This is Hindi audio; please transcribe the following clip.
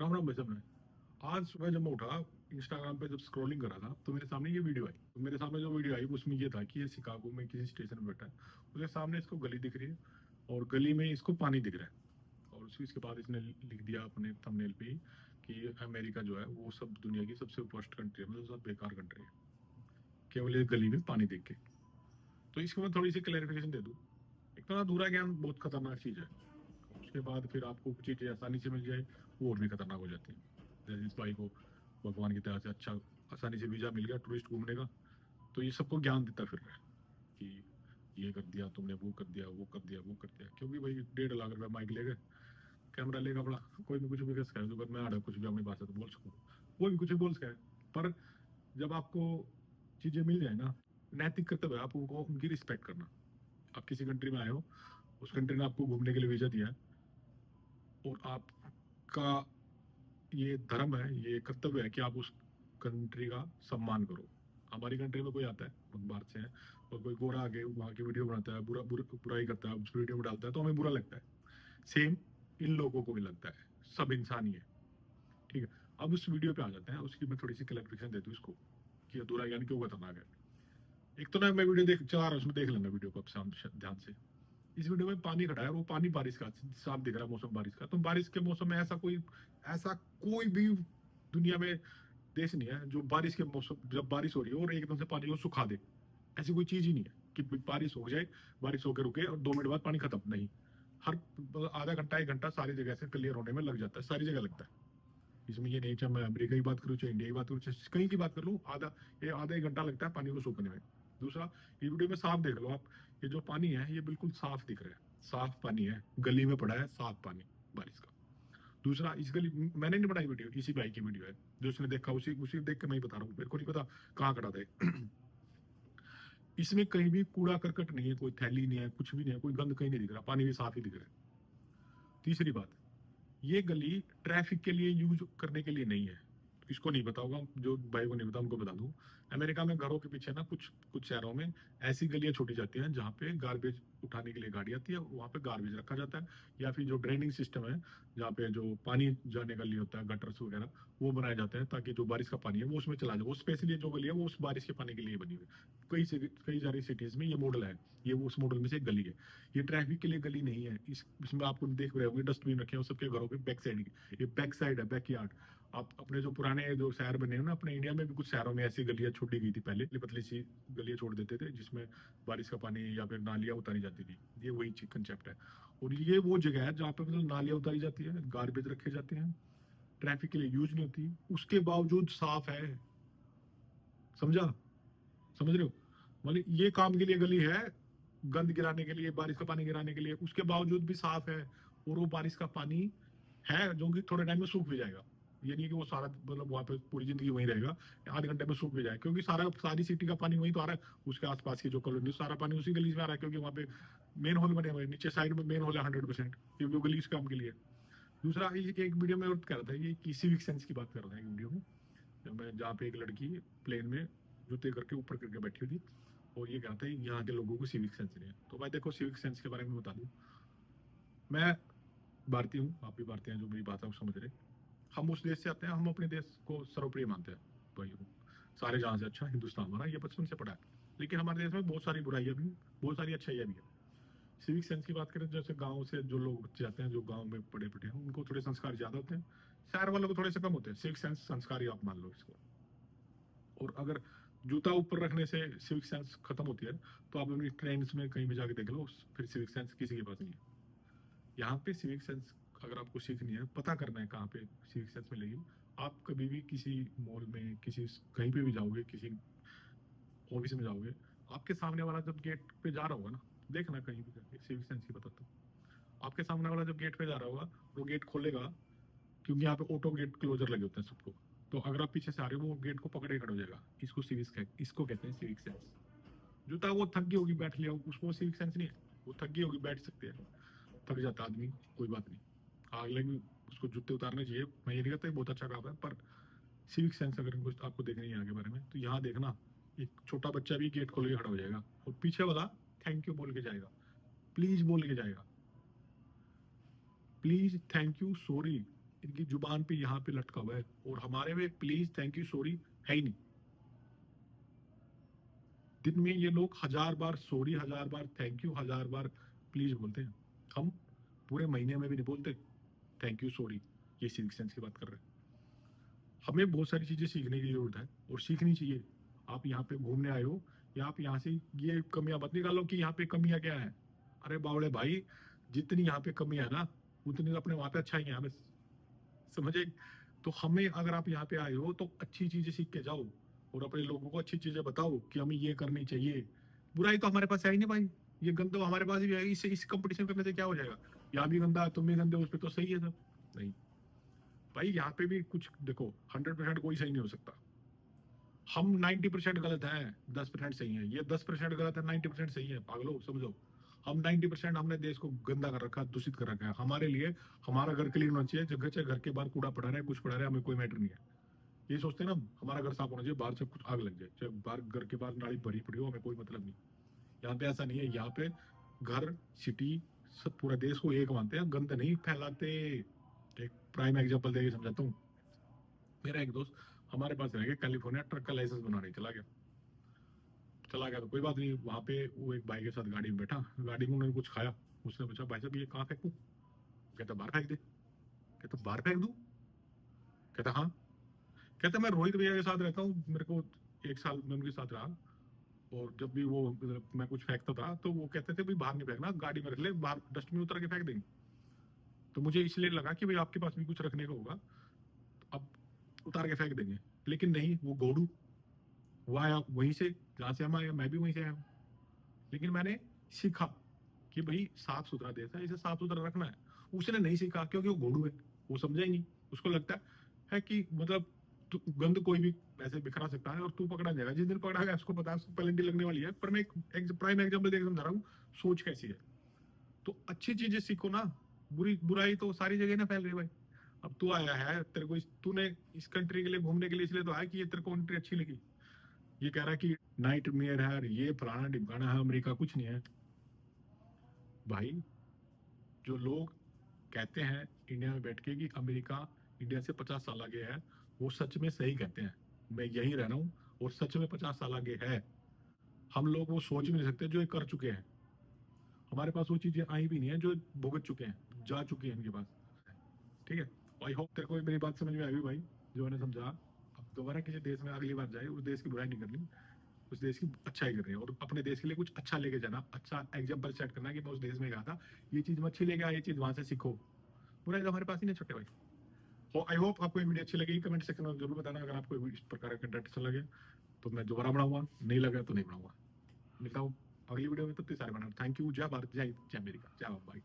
राम राम भाई साहब। मैं आज सुबह जब मैं उठा, इंस्टाग्राम पे जब स्क्रॉलिंग कर रहा था तो मेरे सामने ये वीडियो आई। तो मेरे सामने जो वीडियो आई उसमें ये था कि ये शिकागो में किसी स्टेशन पे बैठा है। उसके सामने इसको गली दिख रही है और गली में इसको पानी दिख रहा है। और उसी इसके बाद इसने लिख दिया अपने थंबनेल पे ही कि अमेरिका जो है वो सब दुनिया की सबसे वर्स्ट कंट्री है, मतलब सबसे बेकार कंट्री है, केवल ये गली में पानी देख के। तो इसको मैं थोड़ी सी क्लैरिफिकेशन दे दूँ। एक तो अधूरा ज्ञान बहुत खतरनाक चीज है। उसके बाद फिर आपको चीजें आसानी से मिल जाए वो और भी खतरनाक हो जाती है। जैसे इस भाई को भगवान की तरह से अच्छा आसानी से वीजा मिल गया टूरिस्ट घूमने का, तो ये सबको ज्ञान देता फिर रहा है कि ये कर दिया तुमने, वो कर दिया, वो कर दिया, वो कर दिया, क्योंकि भाई 1.5 लाख रुपए माइक ले गए, कैमरा लेगा बड़ा, कोई भी कुछ भी कर सकता है। तो मैं आड़ा कुछ भी अपनी भाषा तो बोल सकूँ, कोई भी कुछ भी बोल सकता है। पर जब आपको चीजें मिल जाए ना, नैतिक कर्तव्य है आप उनको उनकी रिस्पेक्ट करना। आप किसी कंट्री में आए हो, उस कंट्री ने आपको घूमने के लिए वीजा दिया है और आपका ये धर्म है, ये कर्तव्य है कि आप उस कंट्री का सम्मान करो। हमारी कंट्री में कोई आता है बाहर से है और कोई गोरा आके वहाँ की वीडियो बनाता है, बुराई करता है, उस वीडियो में डालता है, तो हमें बुरा लगता है। सेम इन लोगों को भी लगता है, सब इंसान ही है। ठीक है। अब उस वीडियो पे आ जाते हैं, उसकी मैं थोड़ी सी क्लैरिफिकेशन दे दूं इसको कि अधूरा ज्ञान क्यों खतरनाक है। एक तो ना मैं वीडियो देख चला रहा हूँ, उसमें देख लेना वीडियो को आप ध्यान से। इस वीडियो में पानी खड़ा है और वो पानी बारिश का साफ दिख रहा है, मौसम बारिश का। तो बारिश के मौसम में ऐसा कोई भी दुनिया में देश नहीं है जो बारिश के मौसम जब बारिश हो रही है और एकदम से पानी को सुखा दे। ऐसी कोई चीज ही नहीं है कि बारिश हो जाए, बारिश होकर रुके और 2 मिनट बाद पानी खत्म। नहीं, हर आधा घंटा 1 घंटा सारी जगह से क्लियर होने में लग जाता है, सारी जगह लगता है। इसमें ये नहीं, चाहे मैं अमेरिका की बात करूँ, चाहे इंडिया की बात करूँ, चाहे कहीं की बात कर लूँ, आधा 1 घंटा लगता है पानी को सूखने में। दूसरा, ये वीडियो में साफ देख लो आप, ये जो पानी है ये बिल्कुल साफ दिख रहा है, साफ पानी है, गली में पड़ा है साफ पानी बारिश का। दूसरा, इस गली मैंने नहीं बनाई वीडियो, इसी भाई की वीडियो है, जो उसने देखा उसी उसी देख के मैं ही बता रहा हूँ, मेरे को नहीं पता कहाँ खड़ा था। इसमें कहीं भी कूड़ा करकट नहीं है, कोई थैली नहीं है, कुछ भी नहीं है, कोई गंद कहीं नहीं दिख रहा, पानी भी साफ ही दिख रहा है। तीसरी बात, ये गली ट्रैफिक के लिए यूज करने के लिए नहीं है। इसको नहीं पता होगा, जो भाई को नहीं पता उनको बता दूं। अमेरिका में घरों के पीछे ना कुछ कुछ शहरों में ऐसी गलियां छोड़ी जाती हैं जहाँ पे गार्बेज उठाने के लिए गाड़ी आती है, वहां पे गार्बेज रखा जाता है। या फिर जो ड्रेनिंग सिस्टम है, जहाँ पे जो पानी जाने का लिए होता है, गटर्स वगैरह, वो बनाए जाते हैं ताकि जो बारिश का पानी है वो उसमें चला जाए। वो स्पेशली जो गली है वो उस बारिश के पानी के लिए बनी हुई है। कई सारी सिटीज में ये मॉडल है, ये वो उस मॉडल में से एक गली है। ये ट्रैफिक के लिए गली नहीं है। इसमें आपको देख रहे होंगे डस्टबिन रखे हैं सबके घरों के बैक साइड की, ये बैक साइड है, बैक यार्ड। आप अपने जो पुराने जो शहर बने हैं ना, अपने इंडिया में भी कुछ शहरों में ऐसी गलियां छोड़ी गई थी पहले, पतली पतली सी गलियां छोड़ देते थे जिसमें बारिश का पानी या फिर नालियां उतारी जाती थी। ये वही कंसेप्ट है। और ये वो जगह है जहाँ पे मतलब नालियां उतारी जाती है, गार्बेज रखे जाते हैं, ट्रैफिक के लिए यूज नहीं होती, उसके बावजूद साफ है। समझा? समझ रहे हो? मतलब ये काम के लिए गली है, गंद गिराने के लिए, बारिश का पानी गिराने के लिए, उसके बावजूद भी साफ है। और वो बारिश का पानी है जो कि थोड़े टाइम में सूख भी जाएगा। ये नहीं कि वो सारा मतलब वहां पे पूरी जिंदगी वहीं रहेगा, आधे घंटे में सूख भी जाए, क्योंकि सारी सिटी का पानी वहीं तो आ रहा है। उसके आसपास की जो कॉलोनी, सारा पानी उसी गली में आ रहा है, क्योंकि वहां पे मेन होल बने हुए हैं, नीचे साइड में मेन होल है 100%, क्योंकि वो गली उस काम के लिए। दूसरा, एक वीडियो में और कह रहा था ये कि सिविक सेंस की बात कर रहा था एक वीडियो में, जब मैं जहाँ पे एक लड़की प्लेन में जूते करके ऊपर करके बैठी हुई थी, और ये कहता है यहाँ के लोगों को सिविक सेंस नहीं है। तो भाई देखो, सिविक सेंस के बारे में बता दूं, मैं भारतीय हूँ, आप भी भारतीय हैं, जो मेरी बात है वो समझ रहे। हम उस देश से आते हैं, हम अपने देश को सर्वप्रिय मानते हैं भाई। सारे जहां से अच्छा हिंदुस्तान हमारा, ये बचपन से पढ़ा है। लेकिन हमारे देश में बहुत सारी बुराइयां भी, बहुत सारी अच्छाइयां भी है। सिविक सेंस की बात करें, जैसे गांव से जो लोग जाते हैं, जो गांव में पढ़े पढ़े हैं, उनको थोड़े संस्कार ज्यादा होते हैं, शहर वालों को थोड़े से कम होते हैं। सिविक सेंस संस्कारी आप मान लो इसको। और अगर जूता ऊपर रखने से सिविक सेंस खत्म होती है, तो आप अपनी ट्रेन्स में कहीं भी जाके देख लो, फिर सिविक सेंस किसी के पास नहीं है। यहाँ पे सिविक सेंस अगर आपको सीखनी है, पता करना है कहाँ पे सिविक सेंस मिलेगी, आप कभी भी किसी मॉल में, किसी कहीं पे भी जाओगे, किसी ऑफिस में जाओगे, आपके सामने वाला जब गेट पे जा रहा होगा ना, देखना कहीं भी जाके, सिविक सेंस की बताता हूँ। आपके सामने वाला जब गेट पे जा रहा होगा, वो गेट खोलेगा, क्योंकि यहाँ पे ऑटो गेट क्लोजर लगे होते हैं सबको। तो अगर आप पीछे से आ रहे हो, वो गेट को पकड़े खड़ा हो जाएगा। इसको कहते हैं सिविक सेंस। जूता वो थक गई होगी बैठ लिया, उसको सिविक सेंस नहीं है। वो थक गई होगी, बैठ सकते हैं, थक जाता आदमी, कोई बात नहीं, अगले भी उसको जूते उतारने चाहिए। मैं ये नहीं कहता बहुत अच्छा काम है, पर सिविक सेंस अगर कुछ आपको देखनी है आगे बारे में, तो यहाँ देखना, एक छोटा बच्चा भी गेट खोल के खड़ा हो जाएगा और पीछे वाला थैंक यू बोल के जाएगा, प्लीज बोल के जाएगा, प्लीज, थैंक यू, सॉरी। इनकी जुबान पे यहाँ पे लटका हुआ है, और हमारे में प्लीज थैंक यू सॉरी है ही नहीं। दिन में ये लोग 1000 बार सॉरी, 1000 बार थैंक यू, 1000 बार प्लीज बोलते हैं। हम पूरे महीने में भी नहीं बोलते थैंक यू सॉरी। ये सिविक सेंस की बात कर रहे हैं। हमें बहुत सारी चीजें सीखने की जरूरत है, और सीखनी चाहिए। आप यहाँ पे घूमने आए हो, या आप यहाँ से ये कमियां मत निकालो कि यहाँ पे कमियां क्या है। अरे बावड़े भाई, जितनी यहाँ पे कमी है ना, उतनी तो अपने वहां पे अच्छा ही है, बस समझे। तो हमें, अगर आप यहाँ पे आए हो तो अच्छी चीजें सीख के जाओ, और अपने लोगों को अच्छी चीजें बताओ कि हमें ये करनी चाहिए। बुराई तो हमारे पास है ही नहीं भाई, ये गंदा तो हमारे पास भी है। इससे इस कंपटीशन करने से क्या हो जाएगा? यहाँ भी गंदा, तुम भी गंदे, उस पर तो सही है सब। नहीं भाई, यहाँ पे भी कुछ देखो, 100% कोई सही नहीं हो सकता। हम 90% गलत हैं, 10% सही है। ये 10% गलत है, 90% सही है। पागलो समझो, हम 90% हमने देश को गंदा कर रखा है, दूषित कर रखा है। हमारे लिए हमारा घर क्लीन होना चाहिए, जगह चाहे घर के बाहर कूड़ा पड़ा रहा है, कुछ पड़ा रहा है, हमें कोई मैटर नहीं है। ये सोचते हैं ना, हमारा घर साफ होना चाहिए, बाहर से कुछ आग लग जाए, चाहे बाहर घर के बाहर नाली भरी पड़ी हो, हमें कोई मतलब नहीं। यहाँ पे ऐसा नहीं है। यहाँ पे घर, सिटी, सब पूरा देश को एक मानते हैं, गंद नहीं फैलाते। एक प्राइम एग्जाम्पल देके समझाता हूँ। मेरा एक दोस्त हमारे पास रह गया कैलिफोर्निया, ट्रक का लाइसेंस बनाने चला गया तो कोई बात नहीं। वहां पे वो एक भाई के साथ गाड़ी में बैठा, गाड़ी में उन्होंने कुछ खाया। उसने पूछा, भाई साहब ये कहाँ फेंकूं? कहता बाहर फेंक दे। कहता बाहर फेंक दूं? कहता हाँ। कहता मैं रोहित भैया के साथ रहता हूँ, मेरे को 1 साल मैं उनके साथ रहा, और जब भी वो मतलब मैं कुछ फेंकता था तो वो कहते थे भाई बाहर नहीं फेंकना, गाड़ी में रख ले, बाहर डस्टबिन उतर के फेंक देंगे। तो मुझे इसलिए लगा कि भाई आपके पास भी कुछ रखने का होगा, तो अब उतार के फेंक देंगे। लेकिन नहीं, वो गोडू, वो आया वहीं से जहाँ से हम आए, मैं भी वहीं से आया हूँ। लेकिन मैंने सीखा कि भाई साफ सुथरा देश है, इसे साफ सुथरा रखना है। उसने नहीं सीखा क्योंकि वो घोड़ू है, वो समझा ही नहीं। उसको लगता है कि मतलब गंद कोई भी ऐसे बिखरा सकता है और तू पकड़ा जाएगा। जिस दिन पकड़ा गया उसको पता है उसको पेनल्टी लगने वाली है। पर मैं एक प्राइम एग्जाम्पल देकर समझा रहा हूँ सोच कैसी है। तो अच्छी चीजें सीखो ना, बुराई तो सारी जगह ना फैल रही है भाई। अब तू आया है, तेरे को तूने इस कंट्री के लिए घूमने के लिए इसलिए तो आया कि ये तेरे को कंट्री अच्छी लगी। ये कह रहा है कि नाइट मेयर है, ये फलाना ढिमकाना है, अमेरिका कुछ नहीं है भाई। जो लोग कहते हैं इंडिया में बैठ के कि अमेरिका इंडिया से 50 साल आगे है, वो सच में सही कहते हैं। मैं यहीं रह रहा हूँ, और सच में 50 साल आगे है। हम लोग वो सोच भी नहीं सकते जो ये कर चुके हैं। हमारे पास वो चीजें आई भी नहीं है जो भुगत चुके हैं, जा चुके हैं इनके पास। ठीक है, आई होप तेरे को मेरी बात समझ में आई भाई, जो मैंने समझा। अब दोबारा किसी देश में अगली बार जाए, उस देश की बुराई नहीं करनी, उस देश की अच्छाई करनी है, और अपने देश के लिए कुछ अच्छा लेके जाना, अच्छा एग्जाम्पल सेट करना कि मैं उस देश में गया था, ये चीज मैं अच्छी लेके आया, ये चीज वहां से सीखो। बुराई तो हमारे पास ही नहीं छोटे भाई। तो आई होप आपको ये वीडियो अच्छी लगी। कमेंट सेक्शन में जरूर बताना अगर आपको इस प्रकार का कंटेंट अच्छा लगे, तो मैं दोबारा बनाऊंगा, नहीं लगा तो नहीं बनाऊंगा। मिलता हूँ अगली वीडियो में, तब तक सारे बना। Thank you. जय भारत, जय अमेरिका, जय भाई।